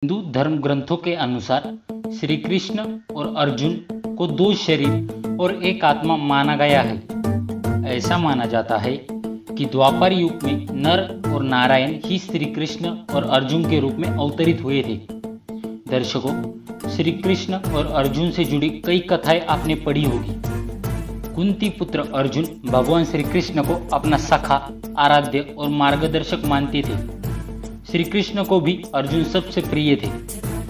हिंदू धर्म ग्रंथों के अनुसार श्री कृष्ण और अर्जुन को दो शरीर और एक आत्मा माना गया है। ऐसा माना जाता है कि द्वापर युग में नर और नारायण ही श्री कृष्ण और अर्जुन के रूप में अवतरित हुए थे। दर्शकों, श्री कृष्ण और अर्जुन से जुड़ी कई कथाएं आपने पढ़ी होगी। कुंती पुत्र अर्जुन भगवान श्री कृष्ण को अपना सखा, आराध्य और मार्गदर्शक मानते थे। श्री कृष्ण को भी अर्जुन सबसे प्रिय थे,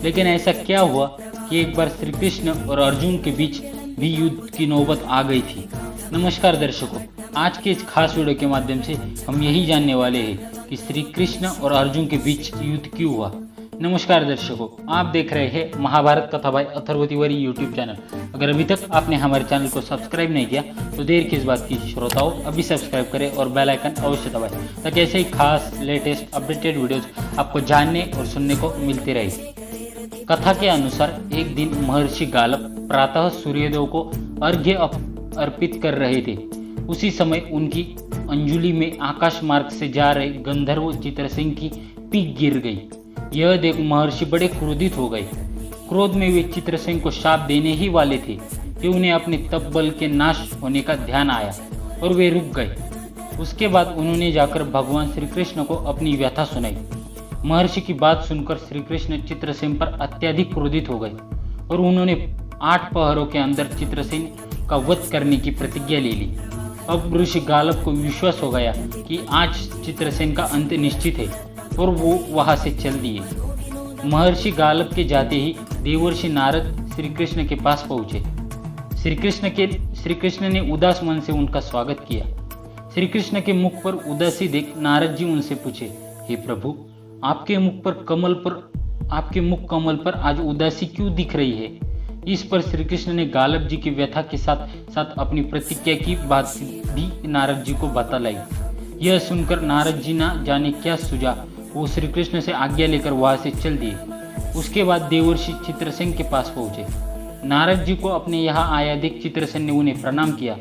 लेकिन ऐसा क्या हुआ कि एक बार श्री कृष्ण और अर्जुन के बीच भी युद्ध की नौबत आ गई थी। नमस्कार दर्शकों, आज के इस खास वीडियो के माध्यम से हम यही जानने वाले हैं कि श्री कृष्ण और अर्जुन के बीच युद्ध क्यों हुआ। नमस्कार दर्शकों, आप देख रहे हैं Mahabharat Katha by Atharva Tiwari YouTube channel. अगर अभी तक आपने हमारे चैनल को सब्सक्राइब नहीं किया तो देर किस बात की। श्रोताओं, अभी सब्सक्राइब करें और बेल आइकन अवश्य दबाएं ताकि ऐसे ही खास लेटेस्ट अपडेटेड वीडियोज आपको जानने और सुनने को मिलते रहे। कथा के अनुसार एक दिन महर्षि गालव प्रातः सूर्यदेव को अर्घ्य अर्पित कर रहे थे। उसी समय उनकी अंजुली में आकाश मार्ग से जा रहे गंधर्व चित्रसेन की पीक गिर गई। यह देख महर्षि बड़े क्रोधित हो गए। क्रोध में वे चित्रसेन को शाप देने ही वाले थे कि उन्हें अपने तप बल के नाश होने का ध्यान आया और वे रुक गए। उसके बाद उन्होंने जाकर भगवान श्री कृष्ण को अपनी व्यथा सुनाई। महर्षि की बात सुनकर श्री कृष्ण चित्रसेन पर अत्यधिक क्रोधित हो गए और उन्होंने 8 पहरों के अंदर चित्रसेन का वध करने की प्रतिज्ञा ले ली। अब ऋषि गालव को विश्वास हो गया कि आज चित्रसेन का अंत निश्चित है और वो वहां से चल दिए। महर्षि गालव के जाते ही देवर्षि नारद श्री कृष्ण के पास पहुंचे। श्री कृष्ण ने उदास मन से उनका स्वागत किया। श्री कृष्ण के मुख पर उदासी देख नारद जी उनसे पूछे, हे प्रभु, आपके मुख कमल पर आज उदासी क्यों दिख रही है? इस पर श्री कृष्ण ने गालव जी की व्यथा के साथ साथ अपनी प्रतिज्ञा की बात भी नारद जी को बतलाई। यह सुनकर नारद जी ना जाने क्या सूझा, वो श्री कृष्ण से आज्ञा लेकर वहां से चल दिए। उसके बाद देवर्षि चित्रसेन के पास पहुंचे। नारद जी को अपने यहाँ आया देख चित्रसेन ने उन्हें प्रणाम किया।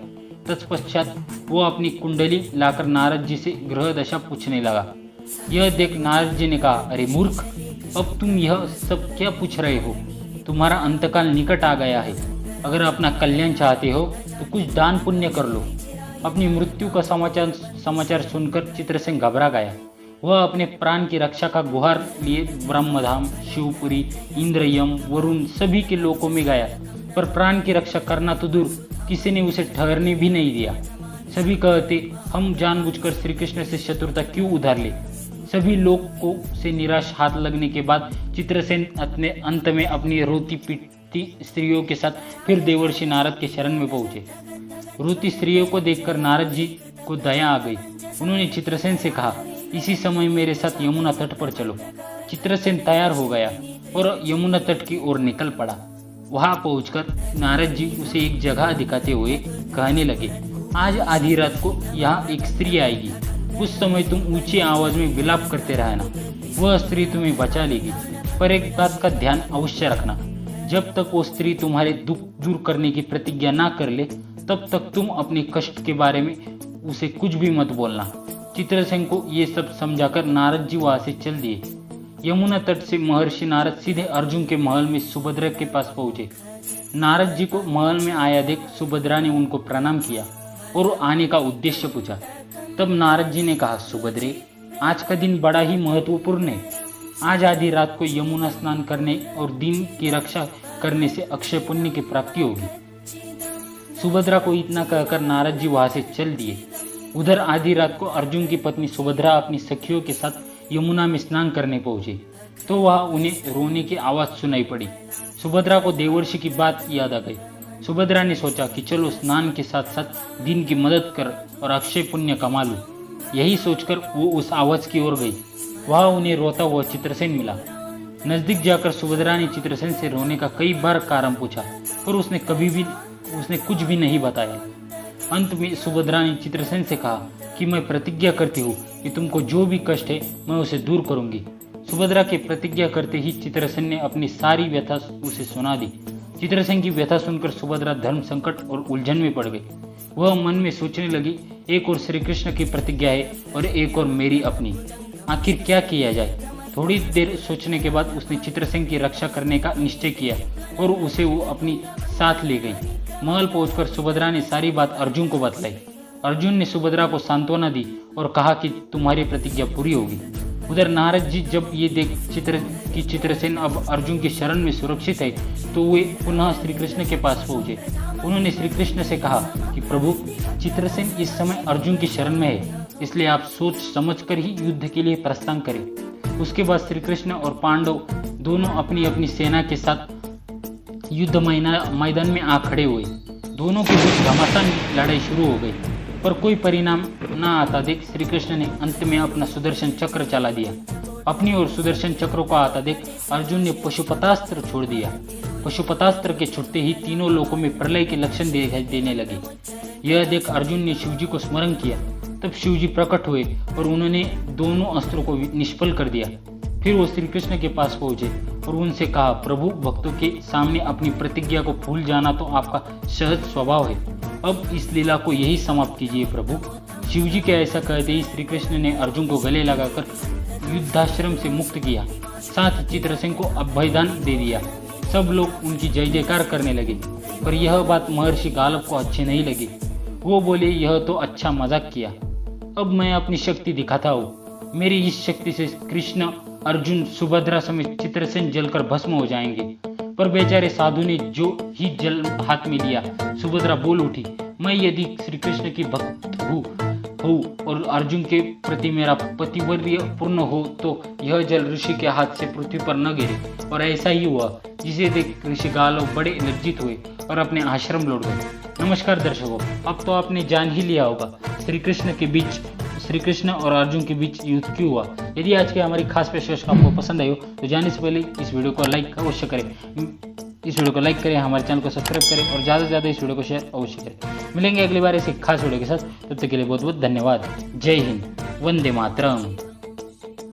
तत्पश्चात वो अपनी कुंडली लाकर नारद जी से ग्रह दशा पूछने लगा। यह देख नारद जी ने कहा, अरे मूर्ख, अब तुम यह सब क्या पूछ रहे हो? तुम्हारा अंतकाल निकट आ गया है। अगर अपना कल्याण चाहते हो तो कुछ दान पुण्य कर लो। अपनी मृत्यु का समाचार सुनकर चित्रसेन घबरा गया। वह अपने प्राण की रक्षा का गुहार लिए ब्रह्मधाम, शिवपुरी, इंद्रयम, वरुण सभी के लोकों में गया, पर प्राण की रक्षा करना तो दूर, किसी ने उसे ठहरने भी नहीं दिया। सभी कहते, हम जानबूझकर श्री कृष्ण से शत्रुता क्यों उधार ले? सभी लोगों से निराश हाथ लगने के बाद चित्रसेन अपने अंत में अपनी रोती पीटती स्त्रियों के साथ फिर देवर्षि नारद के शरण में पहुंचे। रोती स्त्रियों को देखकर नारद जी को दया आ गई। उन्होंने चित्रसेन से कहा, इसी समय मेरे साथ यमुना तट पर चलो। चित्रसेन तैयार हो गया और यमुना तट की ओर निकल पड़ा। वहां पहुंचकर नारद जी उसे एक जगह दिखाते हुए कहने लगे, आज आधी रात को यहाँ एक स्त्री आएगी। उस समय तुम ऊंची आवाज में विलाप करते रहना, वह स्त्री तुम्हें बचा लेगी। पर एक बात का ध्यान अवश्य रखना, जब तक वो स्त्री तुम्हारे दुख दूर करने की प्रतिज्ञा ना कर ले, तब तक तुम अपने कष्ट के बारे में उसे कुछ भी मत बोलना। चित्रसेन को ये सब समझाकर नारद जी वहां से चल दिए। यमुना तट से महर्षि नारद सीधे अर्जुन के महल में सुभद्रा के पास पहुंचे। नारद जी को महल में आया देख सुभद्रा ने उनको प्रणाम किया और आने का उद्देश्य पूछा। तब नारद जी ने कहा, सुभद्रे, आज का दिन बड़ा ही महत्वपूर्ण है। आज आधी रात को यमुना स्नान करने और दिन की रक्षा करने से अक्षय पुण्य की प्राप्ति होगी। सुभद्रा को इतना कहकर नारद जी वहां से चल दिए। उधर आधी रात को अर्जुन की पत्नी सुभद्रा अपनी सखियों के साथ यमुना में स्नान करने पहुंचे तो वहां उन्हें रोने की आवाज सुनाई पड़ी। सुभद्रा को देवर्षि की बात याद आ गई। सुभद्रा ने सोचा कि चलो स्नान के साथ साथ दिन की मदद कर और अक्षय पुण्य कमा लूं। यही सोचकर वो उस आवाज की ओर गई। वहां उन्हें रोता हुआ चित्रसेन मिला। नजदीक जाकर सुभद्रा ने चित्रसेन से रोने का कई बार कारण पूछा, पर उसने कुछ भी नहीं बताया। अंत में सुभद्रा ने चित्रसेन से कहा कि मैं प्रतिज्ञा करती हूँ कि तुमको जो भी कष्ट है मैं उसे दूर करूंगी। सुभद्रा के प्रतिज्ञा करते ही चित्रसेन ने अपनी सारी व्यथा उसे सुना दी। चित्रसेन की व्यथा सुनकर सुभद्रा धर्म संकट और उलझन में पड़ गई। वह मन में सोचने लगी, एक और श्री कृष्ण की प्रतिज्ञा है और एक और मेरी अपनी, आखिर क्या किया जाए? थोड़ी देर सोचने के बाद उसने चित्रसेन की रक्षा करने का निश्चय किया और उसे वो अपनी साथ ले गई। महल पहुंचकर सुभद्रा ने सारी बात अर्जुन को बतलाई। अर्जुन ने सुभद्रा को सांत्वना दी और कहा कि तुम्हारी प्रतिज्ञा पूरी होगी। उधर नारद जी जब ये देख चित्रसेन अब अर्जुन की शरण में सुरक्षित है तो वे पुनः श्री कृष्ण के पास पहुंचे। उन्होंने श्री कृष्ण से कहा कि प्रभु, चित्रसेन इस समय अर्जुन की शरण में है, इसलिए आप सोच समझकर ही युद्ध के लिए प्रस्थान करें। उसके बाद श्री कृष्ण और पांडव दोनों अपनी अपनी सेना के साथ युद्ध मैदान में आ खड़े हुए। दोनों के बीच घमासान लड़ाई शुरू हो गई, पर कोई परिणाम न आता देख श्री कृष्ण ने अंत में अपना सुदर्शन चक्र चला दिया। अपनी ओर सुदर्शन चक्र को आता देख अर्जुन ने पशुपतास्त्र छोड़ दिया। पशुपतास्त्र के छुटते ही तीनों लोकों में प्रलय के लक्षण दिखाई देने लगे। यह देख अर्जुन ने शिवजी को स्मरण किया। तब शिवजी प्रकट हुए और उन्होंने दोनों अस्त्रों को निष्फल कर दिया। फिर वो श्री कृष्ण के पास पहुंचे और उनसे कहा, प्रभु, भक्तों के सामने अपनी प्रतिज्ञा को भूल जाना तो आपका सहज स्वभाव है। अब इस लीला को यही समाप्त कीजिए प्रभु। शिवजी के ऐसा कहते ही श्री कृष्ण ने अर्जुन को गले लगाकर युद्धाश्रम से मुक्त किया, साथ ही चित्रसेन को अभयदान दे दिया। सब लोग उनकी जय जयकार करने लगे, पर यह बात महर्षि गालब को अच्छी नहीं लगी। वो बोले, यह तो अच्छा मजाक किया, अब मैं अपनी शक्ति दिखाता हूँ। मेरी इस शक्ति से कृष्ण, अर्जुन, सुभद्रा समेत चित्रसेन जलकर भस्म हो जाएंगे। पर बेचारे साधु ने जो ही जल हाथ में लिया, सुभद्रा बोल उठी, मैं यदि श्री कृष्ण की भक्त हूँ और अर्जुन के प्रति मेरा पतिवर्य पूर्ण हो तो यह जल ऋषि के हाथ से पृथ्वी पर न गिरे। और ऐसा ही हुआ, जिसे देख ऋषि गालव बड़े लज्जित हुए और अपने आश्रम लौट गए। नमस्कार दर्शकों, अब तो आपने जान ही लिया होगा श्री कृष्ण और अर्जुन के बीच युद्ध क्यों हुआ। यदि आज की हमारी खास पेशकश आपको पसंद आई हो तो जाने से पहले इस वीडियो को लाइक अवश्य करें, हमारे चैनल को सब्सक्राइब करें और ज़्यादा से ज़्यादा इस वीडियो को शेयर अवश्य करें। मिलेंगे अगली बार ऐसे खास वीडियो के साथ, तब तक के लिए बहुत बहुत धन्यवाद। जय हिंद, वंदे मातरम।